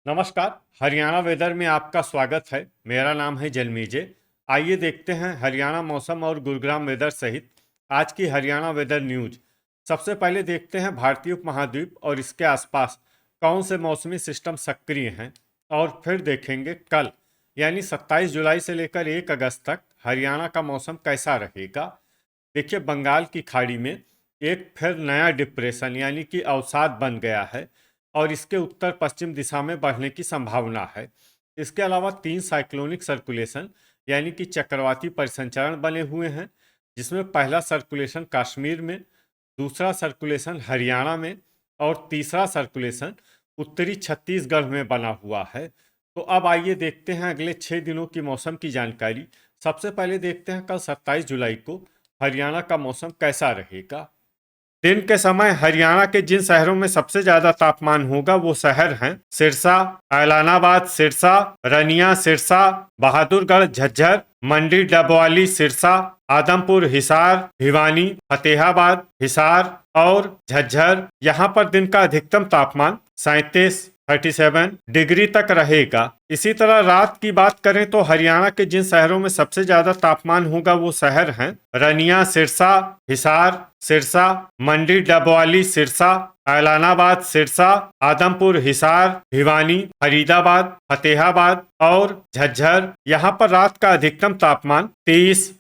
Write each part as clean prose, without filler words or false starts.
नमस्कार। हरियाणा वेदर में आपका स्वागत है। मेरा नाम है जलमीजे। आइए देखते हैं हरियाणा मौसम और गुरुग्राम वेदर सहित आज की हरियाणा वेदर न्यूज। सबसे पहले देखते हैं भारतीय उपमहाद्वीप और इसके आसपास कौन से मौसमी सिस्टम सक्रिय हैं, और फिर देखेंगे कल यानी 27 जुलाई से लेकर 1 अगस्त तक हरियाणा का मौसम कैसा रहेगा। देखिए, बंगाल की खाड़ी में एक फिर नया डिप्रेशन यानी कि अवसाद बन गया है और इसके उत्तर पश्चिम दिशा में बढ़ने की संभावना है। इसके अलावा 3 साइक्लोनिक सर्कुलेशन यानी कि चक्रवाती परिसंचरण बने हुए हैं, जिसमें पहला सर्कुलेशन कश्मीर में, दूसरा सर्कुलेशन हरियाणा में और तीसरा सर्कुलेशन उत्तरी छत्तीसगढ़ में बना हुआ है। तो अब आइए देखते हैं अगले 6 दिनों की मौसम की जानकारी। सबसे पहले देखते हैं कल 27 जुलाई को हरियाणा का मौसम कैसा रहेगा। दिन के समय हरियाणा के जिन शहरों में सबसे ज्यादा तापमान होगा वो शहर हैं सिरसा, ऐलानाबाद सिरसा, रनिया सिरसा, बहादुरगढ़ झज्जर, मंडी डबवाली सिरसा, आदमपुर हिसार, भिवानी, फतेहाबाद हिसार और झज्जर। यहाँ पर दिन का अधिकतम तापमान 37 डिग्री तक रहेगा। इसी तरह रात की बात करें तो हरियाणा के जिन शहरों में सबसे ज्यादा तापमान होगा वो शहर हैं रनिया सिरसा, हिसार सिरसा, मंडी डबवाली सिरसा, ऐलानाबाद सिरसा, आदमपुर हिसार, भिवानी, फरीदाबाद, फतेहाबाद और झज्जर। यहाँ पर रात का अधिकतम तापमान 30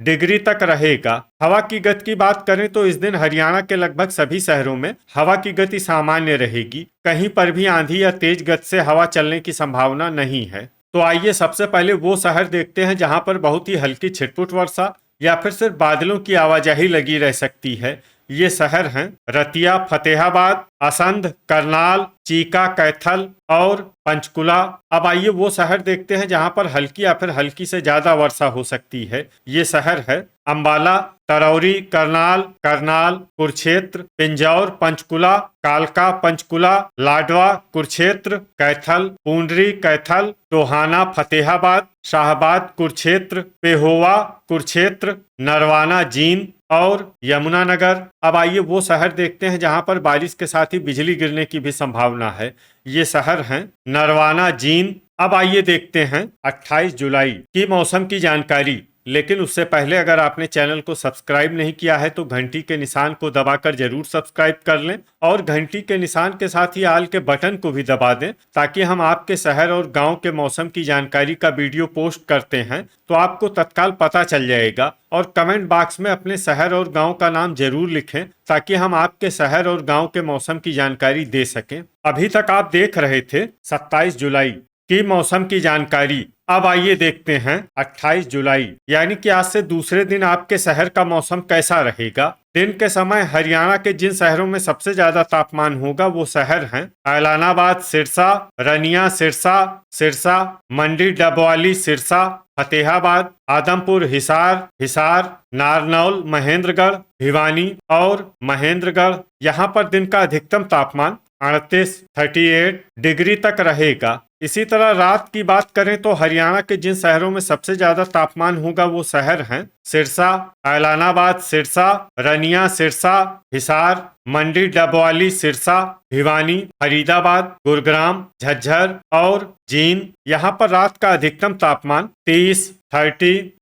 डिग्री तक रहेगा। हवा की गति की बात करें तो इस दिन हरियाणा के लगभग सभी शहरों में हवा की गति सामान्य रहेगी। कहीं पर भी आंधी या तेज गति से हवा चलने की संभावना नहीं है। तो आइए सबसे पहले वो शहर देखते हैं जहां पर बहुत ही हल्की छिटपुट वर्षा या फिर सिर्फ बादलों की आवाजाही लगी रह सकती है। ये शहर हैं रतिया, फतेहाबाद, असंध, करनाल, चीका, कैथल और पंचकुला। अब आइए वो शहर देखते हैं जहां पर हल्की या फिर हल्की से ज्यादा वर्षा हो सकती है। ये शहर है अंबाला, तरौरी, करनाल, करनाल, कुरुक्षेत्र, पिंजौर, पंचकुला, कालका, पंचकुला, लाडवा, कुरुक्षेत्र, कैथल, पूंडरी, कैथल, टोहाना, फतेहाबाद, शाहबाद, कुरुक्षेत्र, पेहोवा, कुरुक्षेत्र, नरवाना, जींद और यमुनानगर। अब आइए वो शहर देखते हैं जहां पर बारिश के साथ ही बिजली गिरने की भी संभावना है। ये शहर हैं नरवाना, जींद। अब आइए देखते हैं 28 जुलाई की मौसम की जानकारी। लेकिन उससे पहले अगर आपने चैनल को सब्सक्राइब नहीं किया है तो घंटी के निशान को दबाकर जरूर सब्सक्राइब कर लें और घंटी के निशान के साथ ही आल के बटन को भी दबा दें, ताकि हम आपके शहर और गांव के मौसम की जानकारी का वीडियो पोस्ट करते हैं तो आपको तत्काल पता चल जाएगा। और कमेंट बॉक्स में अपने शहर और गांव का नाम जरूर लिखें ताकि हम आपके शहर और गांव के मौसम की जानकारी दे सकें। अभी तक आप देख रहे थे 27 जुलाई की मौसम की जानकारी। अब आइए देखते हैं 28 जुलाई यानी कि आज से दूसरे दिन आपके शहर का मौसम कैसा रहेगा। दिन के समय हरियाणा के जिन शहरों में सबसे ज्यादा तापमान होगा वो शहर हैं ऐलानाबाद सिरसा, रनिया सिरसा, सिरसा, मंडी डबवाली सिरसा, फतेहाबाद, आदमपुर हिसार, हिसार, नारनौल, महेंद्रगढ़, भिवानी और महेंद्रगढ़। यहाँ पर दिन का अधिकतम तापमान 38 डिग्री तक रहेगा। इसी तरह रात की बात करें तो हरियाणा के जिन शहरों में सबसे ज्यादा तापमान होगा वो शहर हैं सिरसा, ऐलानाबाद सिरसा, रनिया सिरसा, हिसार, मंडी डबवाली सिरसा, भिवानी, फरीदाबाद, गुरुग्राम, झज्जर और जींद। यहाँ पर रात का अधिकतम तापमान 30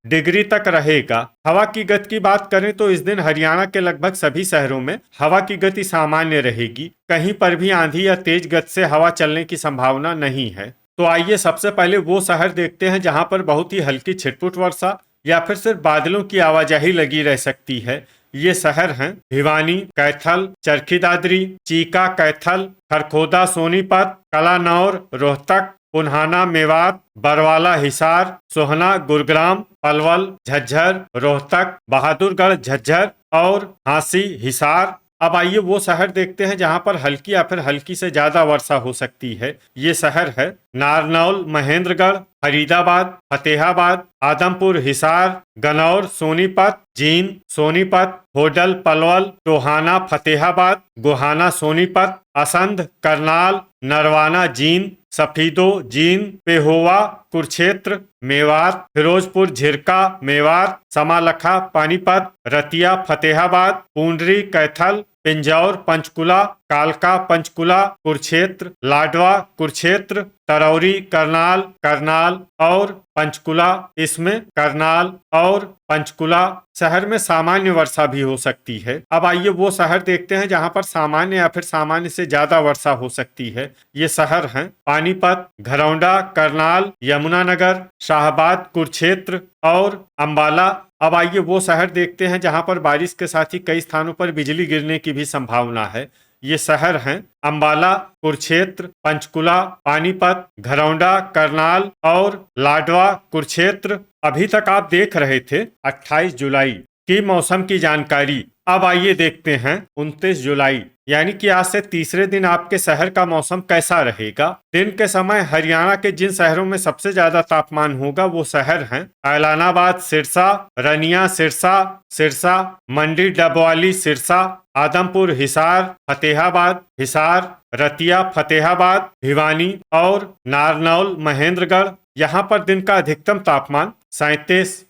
डिग्री तक रहेगा। हवा की गति की बात करें तो इस दिन हरियाणा के लगभग सभी शहरों में हवा की गति सामान्य रहेगी। कहीं पर भी आंधी या तेज गति से हवा चलने की संभावना नहीं है। तो आइए सबसे पहले वो शहर देखते हैं जहां पर बहुत ही हल्की छिटपुट वर्षा या फिर सिर्फ बादलों की आवाजाही लगी रह सकती है। ये शहर हैं भिवानी, कैथल, चरखी दादरी, चीका, कैथल, खरखोदा, सोनीपत, कलानौर, रोहतक, पुन्हाना, मेवात, बरवाला, हिसार, सोहना, गुरुग्राम, पलवल, झज्जर, रोहतक, बहादुरगढ़ झज्जर और हांसी, हिसार। अब आइए वो शहर देखते हैं जहां पर हल्की या फिर हल्की से ज्यादा वर्षा हो सकती है। ये शहर है नारनौल, महेंद्रगढ़, फरीदाबाद, फतेहाबाद, आदमपुर हिसार, गनौर, सोनीपत, जींद, सोनीपत, होडल, पलवल, टोहाना, फतेहाबाद, गोहाना, सोनीपत, असंध, करनाल, नरवाना, जींद, सफीदो, जींद, पेहोवा, कुरुक्षेत्र, मेवात, फिरोजपुर, झिरका, मेवात, समालखा, पानीपत, रतिया, फतेहाबाद, पूंडरी, कैथल, पिंजौर पंचकुला, कालका पंचकुला कुरुक्षेत्र, लाडवा कुरुक्षेत्र, तरौरी करनाल करनाल और पंचकुला, इसमें करनाल और पंचकुला शहर में सामान्य वर्षा भी हो सकती है। अब आइए वो शहर देखते हैं जहां पर सामान्य या फिर सामान्य से ज्यादा वर्षा हो सकती है। ये शहर हैं पानीपत, घरौंडा, करनाल, यमुनानगर, शाहबाद कुरुक्षेत्र और अंबाला। अब आइए वो शहर देखते हैं जहां पर बारिश के साथ ही कई स्थानों पर बिजली गिरने की भी संभावना है। ये शहर हैं अंबाला, कुरुक्षेत्र, पंचकुला, पानीपत, घरौंडा, करनाल और लाडवा कुरुक्षेत्र। अभी तक आप देख रहे थे 28 जुलाई की मौसम की जानकारी। अब आइए देखते हैं 29 जुलाई यानी कि आज से तीसरे दिन आपके शहर का मौसम कैसा रहेगा। दिन के समय हरियाणा के जिन शहरों में सबसे ज्यादा तापमान होगा वो शहर हैं ऐलानाबाद, सिरसा, रनिया, सिरसा, सिरसा, मंडी, डबवाली, सिरसा, आदमपुर, हिसार, फतेहाबाद, हिसार, रतिया, फतेहाबाद, भिवानी और नारनौल, महेंद्रगढ़। यहाँ पर दिन का अधिकतम तापमान 37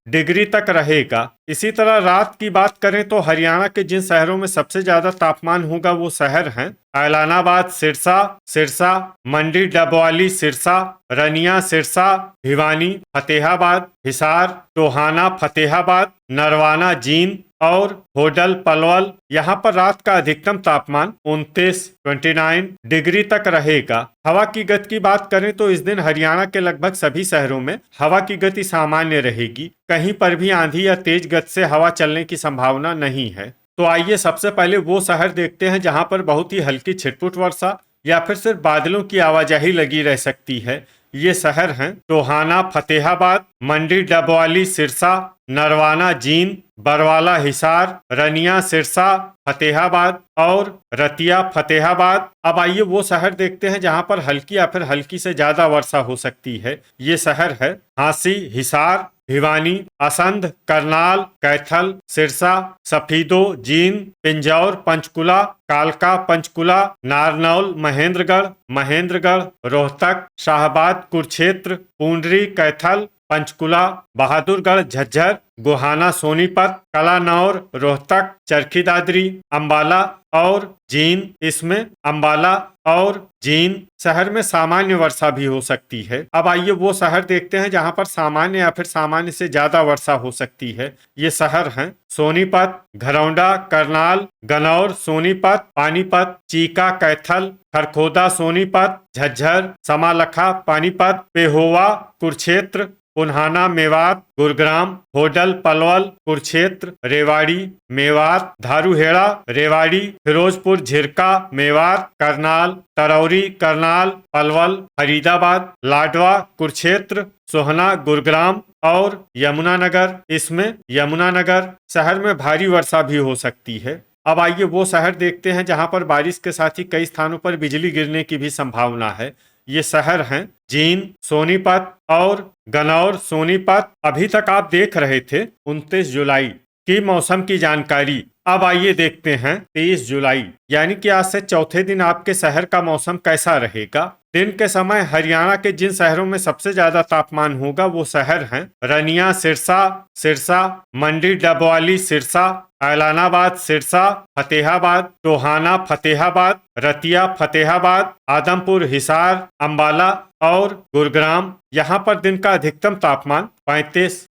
डिग्री तक रहेगा। इसी तरह रात की बात करें तो हरियाणा के जिन शहरों में सबसे ज्यादा तापमान होगा वो शहर हैं ऐलानाबाद, सिरसा, सिरसा, मंडी, डबवाली, सिरसा, रनिया, सिरसा, भिवानी, फतेहाबाद, हिसार, टोहाना, फतेहाबाद, नरवाना, जींद और होडल, पलवल। यहाँ पर रात का अधिकतम तापमान 29 डिग्री तक रहेगा। हवा की गति की बात करें तो इस दिन हरियाणा के लगभग सभी शहरों में हवा की गति सामान्य रहेगी। कहीं पर भी आंधी या तेज गति से हवा चलने की संभावना नहीं है। तो आइए सबसे पहले वो शहर देखते हैं जहां पर बहुत ही हल्की छिटपुट वर्षा या फिर सिर्फ बादलों की आवाजाही लगी रह सकती है। ये शहर हैं टोहाना, फतेहाबाद, मंडी, डबवाली, सिरसा, नरवाना, जींद, बरवाला, हिसार, रनिया, सिरसा, फतेहाबाद और रतिया, फतेहाबाद। अब आइए वो शहर देखते हैं जहां पर हल्की या फिर हल्की से ज्यादा वर्षा हो सकती है। ये शहर है हांसी, हिसार, भिवानी, असंध, करनाल, कैथल, सिरसा, सफीदो, जींद, पिंजौर, पंचकुला, कालका, पंचकुला, नारनौल, महेंद्रगढ़, महेंद्रगढ़, रोहतक, शाहबाद, कुरुक्षेत्र, पूंडरी, कैथल, पंचकुला, बहादुरगढ़, झज्जर, गोहाना, सोनीपत, कलानौर, रोहतक, चरखी दादरी, अंबाला और जींद। इसमें अंबाला और जींद शहर में सामान्य वर्षा भी हो सकती है। अब आइए वो शहर देखते हैं जहां पर सामान्य या फिर सामान्य से ज्यादा वर्षा हो सकती है। ये शहर हैं सोनीपत, घरौंडा, करनाल, गनौर, सोनीपत, पानीपत, चीका, कैथल, खरखोदा, सोनीपत, झज्जर, समालखा, पानीपत, पेहोवा, कुरुक्षेत्र, पुन्हाना, मेवात, गुरुग्राम, होडल, पलवल, कुरुक्षेत्र, रेवाड़ी, मेवात, धारूहेड़ा, रेवाड़ी, फिरोजपुर, झिरका, मेवात, करनाल, तरौरी, करनाल, पलवल, फरीदाबाद, लाडवा, कुरुक्षेत्र, सोहना, गुरुग्राम और यमुनानगर। इसमें यमुनानगर शहर में भारी वर्षा भी हो सकती है। अब आइए वो शहर देखते हैं जहां पर बारिश के साथ ही कई स्थानों पर बिजली गिरने की भी संभावना है। ये शहर हैं जींद, सोनीपत और गनौर, सोनीपत। अभी तक आप देख रहे थे 29 जुलाई की मौसम की जानकारी। अब आइए देखते हैं 23 जुलाई यानी कि आज से चौथे दिन आपके शहर का मौसम कैसा रहेगा। दिन के समय हरियाणा के जिन शहरों में सबसे ज्यादा तापमान होगा वो शहर हैं रनिया, सिरसा, सिरसा, मंडी, डबवाली, सिरसा, ऐलानाबाद, सिरसा, फतेहाबाद, टोहाना, फतेहाबाद, रतिया, फतेहाबाद, आदमपुर, हिसार, अंबाला और गुरुग्राम। यहाँ पर दिन का अधिकतम तापमान 35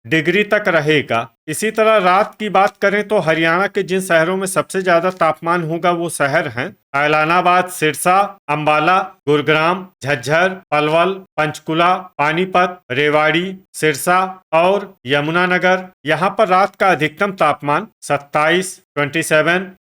डिग्री तक रहेगा। इसी तरह रात की बात करें तो हरियाणा के जिन शहरों में सबसे ज्यादा तापमान होगा वो शहर हैं ऐलानाबाद, सिरसा, अंबाला, गुरुग्राम, झज्जर, पलवल, पंचकुला, पानीपत, रेवाड़ी, सिरसा और यमुनानगर। यहाँ पर रात का अधिकतम तापमान 27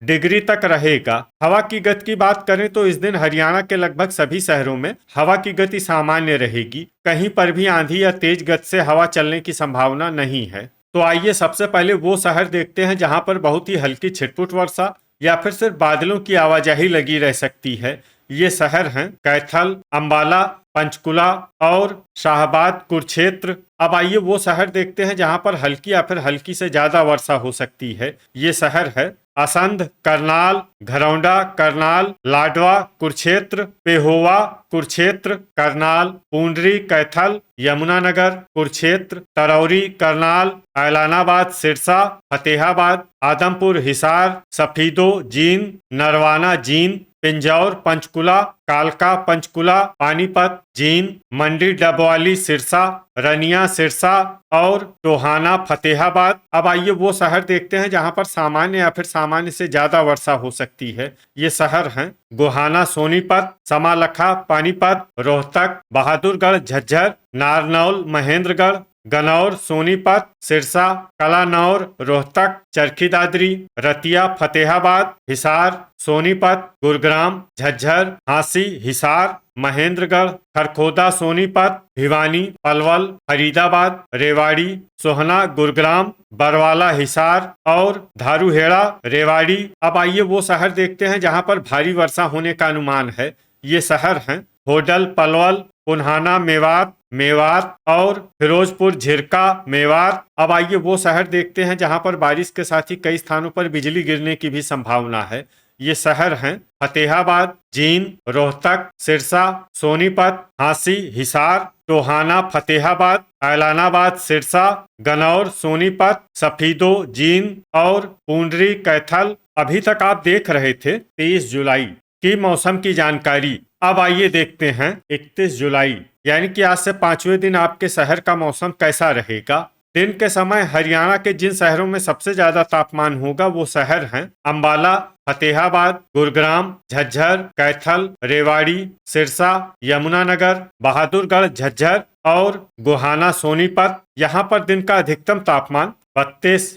डिग्री तक रहेगा। हवा की गति की बात करें तो इस दिन हरियाणा के लगभग सभी शहरों में हवा की गति सामान्य रहेगी। कहीं पर भी आंधी या तेज गति से हवा चलने की संभावना नहीं है। तो आइए सबसे पहले वो शहर देखते हैं जहां पर बहुत ही हल्की छिटपुट वर्षा या फिर सिर्फ बादलों की आवाजाही लगी रह सकती है। ये शहर हैं कैथल, अंबाला, पंचकुला और शाहबाद, कुरुक्षेत्र। अब आइए वो शहर देखते हैं जहां पर हल्की या फिर हल्की से ज्यादा वर्षा हो सकती है। ये शहर है असंध, करनाल, घरौंडा, करनाल, लाडवा, कुरुक्षेत्र, पेहोवा, कुरुक्षेत्र, करनाल, पूंडरी, कैथल, यमुनानगर, कुरुक्षेत्र, तरौरी, करनाल, ऐलानाबाद, सिरसा, फतेहाबाद, आदमपुर, हिसार, सफीदो, जींद, नरवाना, जींद, पिंजौर, पंचकुला, कालका, पंचकुला, पानीपत, जींद, मंडी, डबवाली, सिरसा, रनिया, सिरसा और टोहाना, फतेहाबाद। अब आइए वो शहर देखते हैं जहां पर सामान्य या फिर सामान्य से ज्यादा वर्षा हो सकती है। ये शहर हैं गोहाना, सोनीपत, समालखा, पानीपत, रोहतक, बहादुरगढ़, झज्जर, नारनौल, महेंद्रगढ़, गनौर, सोनीपत, सिरसा, कलानौर, रोहतक, चरखी दादरी, रतिया, फतेहाबाद, हिसार, सोनीपत, गुरुग्राम, झज्जर, हांसी, हिसार, महेंद्रगढ़, खरखोदा, सोनीपत, भिवानी, पलवल, फरीदाबाद, रेवाड़ी, सोहना, गुरुग्राम, बरवाला, हिसार और धारूहेड़ा, रेवाड़ी। अब आइए वो शहर देखते हैं जहां पर भारी वर्षा होने का अनुमान है। ये शहर हैं होडल, पलवल, पुन्हाना, मेवात, मेवात और फिरोजपुर, झिरका, मेवात। अब आइए वो शहर देखते हैं जहां पर बारिश के साथ ही कई स्थानों पर बिजली गिरने की भी संभावना है। ये शहर हैं फतेहाबाद, जींद, रोहतक, सिरसा, सोनीपत, हांसी, हिसार, टोहाना, फतेहाबाद, ऐलानाबाद, सिरसा, गनौर, सोनीपत, सफीदो, जींद और पूंडरी, कैथल। अभी तक आप देख रहे थे 23 जुलाई की मौसम की जानकारी। अब आइए देखते हैं 31 जुलाई यानी कि आज से 5वें दिन आपके शहर का मौसम कैसा रहेगा। दिन के समय हरियाणा के जिन शहरों में सबसे ज्यादा तापमान होगा वो शहर हैं अंबाला, फतेहाबाद, गुरुग्राम, झज्जर, कैथल, रेवाड़ी, सिरसा, यमुनानगर, बहादुरगढ़, झज्जर और गोहाना, सोनीपत। यहाँ पर दिन का अधिकतम तापमान 32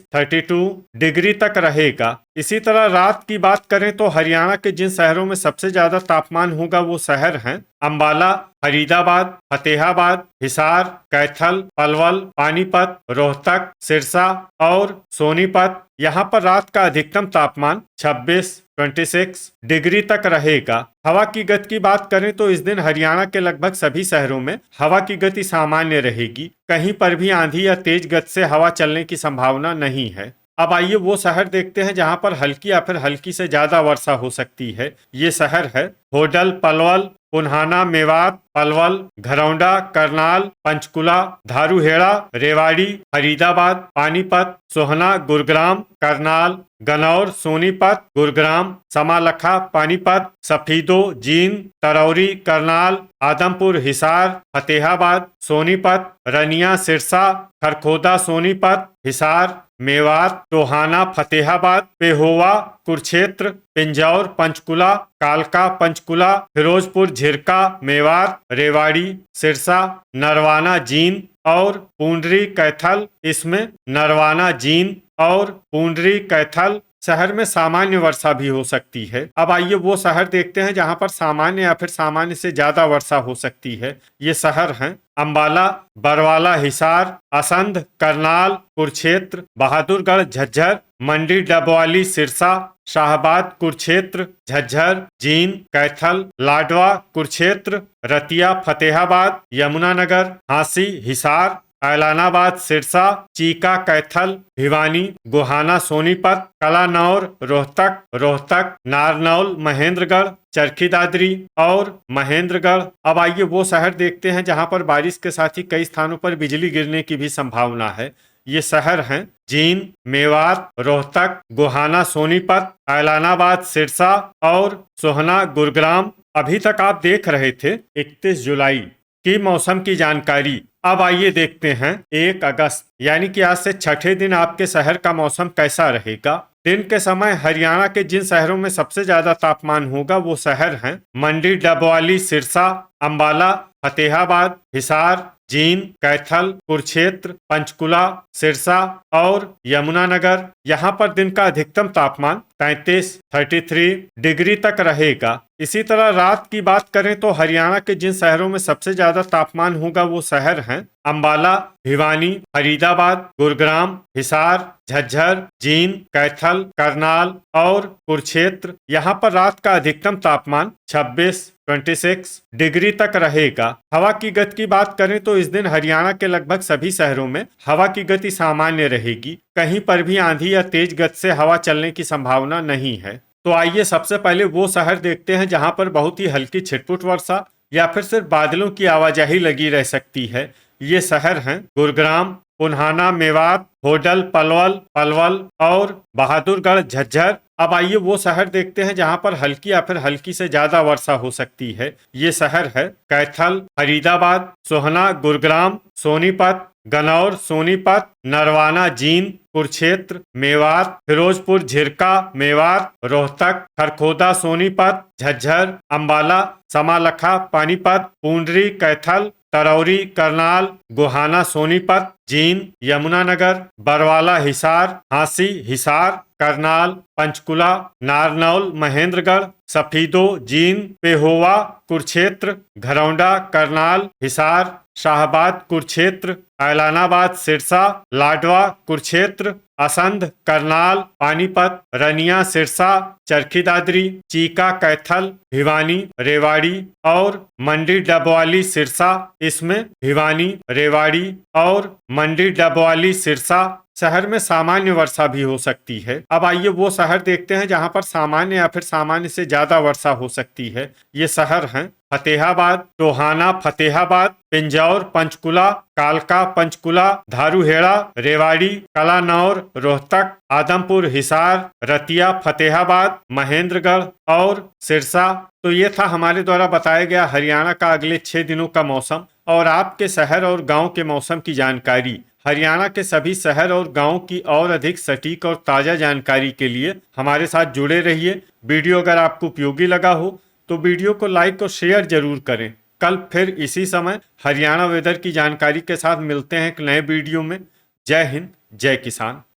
डिग्री तक रहेगा। इसी तरह रात की बात करें तो हरियाणा के जिन शहरों में सबसे ज्यादा तापमान होगा वो शहर हैं अंबाला, फरीदाबाद, फतेहाबाद, हिसार, कैथल, पलवल, पानीपत, रोहतक, सिरसा और सोनीपत। यहाँ पर रात का अधिकतम तापमान 26 डिग्री तक रहेगा। हवा की गति की बात करें तो इस दिन हरियाणा के लगभग सभी शहरों में हवा की गति सामान्य रहेगी। कहीं पर भी आंधी या तेज गति से हवा चलने की संभावना नहीं है। अब आइए वो शहर देखते हैं जहां पर हल्की या फिर हल्की से ज्यादा वर्षा हो सकती है। ये शहर है होडल, पलवल, पुन्हाना, मेवात, पलवल, घरौंडा, करनाल, पंचकुला, धारूहेड़ा, रेवाड़ी, फरीदाबाद, पानीपत, सोहना, गुरुग्राम, करनाल, गनौर, सोनीपत, गुरुग्राम, समालखा, पानीपत, सफीदो, जींद, तरौरी, करनाल, आदमपुर, हिसार, फतेहाबाद, सोनीपत, रनिया, सिरसा, खरखोदा, सोनीपत, हिसार, मेवात, टोहाना, फतेहाबाद, पेहोवा, कुरुक्षेत्र, पिंजौर, पंचकुला, कालका, पंचकुला, फिरोजपुर, झिरका, मेवात, रेवाड़ी, सिरसा, नरवाना, जींद और पूंडरी, कैथल। इसमें नरवाना, जींद और पूंडरी, कैथल शहर में सामान्य वर्षा भी हो सकती है। अब आइए वो शहर देखते हैं जहां पर सामान्य या फिर सामान्य से ज्यादा वर्षा हो सकती है। ये शहर हैं अंबाला, बरवाला, हिसार, असंध, करनाल, कुरुक्षेत्र, बहादुरगढ़, झज्जर, मंडी, डबवाली, सिरसा, शाहबाद, कुरुक्षेत्र, झज्जर, जींद, कैथल, लाडवा, कुरुक्षेत्र, रतिया, फतेहाबाद, यमुनानगर, हांसी, हिसार, ऐलानाबाद, सिरसा, चीका, कैथल, भिवानी, गोहाना, सोनीपत, कलानौर, रोहतक, नारनौल, महेंद्रगढ़, चरखी दादरी और महेंद्रगढ़। अब आइए वो शहर देखते हैं जहां पर बारिश के साथ ही कई स्थानों पर बिजली गिरने की भी संभावना है। ये शहर हैं जींद, मेवात, रोहतक, गोहाना, सोनीपत, ऐलानाबाद, सिरसा और सोहना, गुरुग्राम। अभी तक आप देख रहे थे 31 जुलाई की मौसम की जानकारी। अब आइए देखते हैं 1 अगस्त यानी कि आज से छठे दिन आपके शहर का मौसम कैसा रहेगा। दिन के समय हरियाणा के जिन शहरों में सबसे ज्यादा तापमान होगा वो शहर हैं मंडी, डबवाली, सिरसा, अंबाला, फतेहाबाद, हिसार, जींद, कैथल, कुरुक्षेत्र, पंचकुला, सिरसा और यमुनानगर। यहाँ पर दिन का अधिकतम तापमान 33 डिग्री तक रहेगा। इसी तरह रात की बात करें तो हरियाणा के जिन शहरों में सबसे ज्यादा तापमान होगा वो शहर हैं अंबाला, भिवानी, फरीदाबाद, गुरुग्राम, हिसार, झज्जर, जींद, कैथल, करनाल और कुरुक्षेत्र। यहाँ पर रात का अधिकतम तापमान 26 डिग्री तक रहेगा। हवा की गति की बात करें तो इस दिन हरियाणा के लगभग सभी शहरों में हवा की गति सामान्य रहेगी। कहीं पर भी आंधी या तेज गति से हवा चलने की संभावना नहीं है। तो आइए सबसे पहले वो शहर देखते हैं जहां पर बहुत ही हल्की छिटपुट वर्षा या फिर सिर्फ बादलों की आवाजाही लगी रह सकती है। ये शहर हैं गुरुग्राम, पुन्हाना, मेवात, होडल, पलवल और बहादुरगढ़, झज्जर। अब आइए वो शहर देखते हैं जहां पर हल्की या फिर हल्की से ज्यादा वर्षा हो सकती है। ये शहर है कैथल, फरीदाबाद, सोहना, गुरुग्राम, सोनीपत, गनौर, सोनीपत, नरवाना, जींद, कुरुक्षेत्र, मेवात, फिरोजपुर, झिरका, मेवात, रोहतक, खरखोदा, सोनीपत, झज्जर, अंबाला, समालखा, पानीपत, पूंडरी, कैथल, तरौरी, करनाल, गोहाना, सोनीपत, जींद, यमुनानगर, बरवाला, हिसार, हांसी, हिसार, करनाल, पंचकुला, नारनौल, महेंद्रगढ़, सफीदो, जींद, पेहोवा, कुरुक्षेत्र, घरौंडा, करनाल, हिसार, शाहबाद, कुरुक्षेत्र, ऐलानाबाद, सिरसा, लाडवा, कुरुक्षेत्र, असंध, करनाल, पानीपत, रनिया, सिरसा, चरखी दादरी, चीका, कैथल, भिवानी, रेवाड़ी और मंडी डबवाली, सिरसा। इसमें भिवानी, रेवाड़ी और मंडी डबवाली, सिरसा शहर में सामान्य वर्षा भी हो सकती है। अब आइए वो शहर देखते हैं जहां पर सामान्य या फिर सामान्य से ज्यादा वर्षा हो सकती है। ये शहर हैं फतेहाबाद, टोहाना, फतेहाबाद, पिंजौर, पंचकुला, कालका, पंचकुला, धारूहेड़ा, रेवाड़ी, कलानौर, रोहतक, आदमपुर, हिसार, रतिया, फतेहाबाद, महेंद्रगढ़ और सिरसा। तो ये था हमारे द्वारा बताया गया हरियाणा का अगले 6 दिनों का मौसम और आपके शहर और गांव के मौसम की जानकारी। हरियाणा के सभी शहर और गांव की और अधिक सटीक और ताज़ा जानकारी के लिए हमारे साथ जुड़े रहिए। वीडियो अगर आपको उपयोगी लगा हो तो वीडियो को लाइक और शेयर जरूर करें। कल फिर इसी समय हरियाणा वेदर की जानकारी के साथ मिलते हैं एक नए वीडियो में। जय हिंद, जय किसान।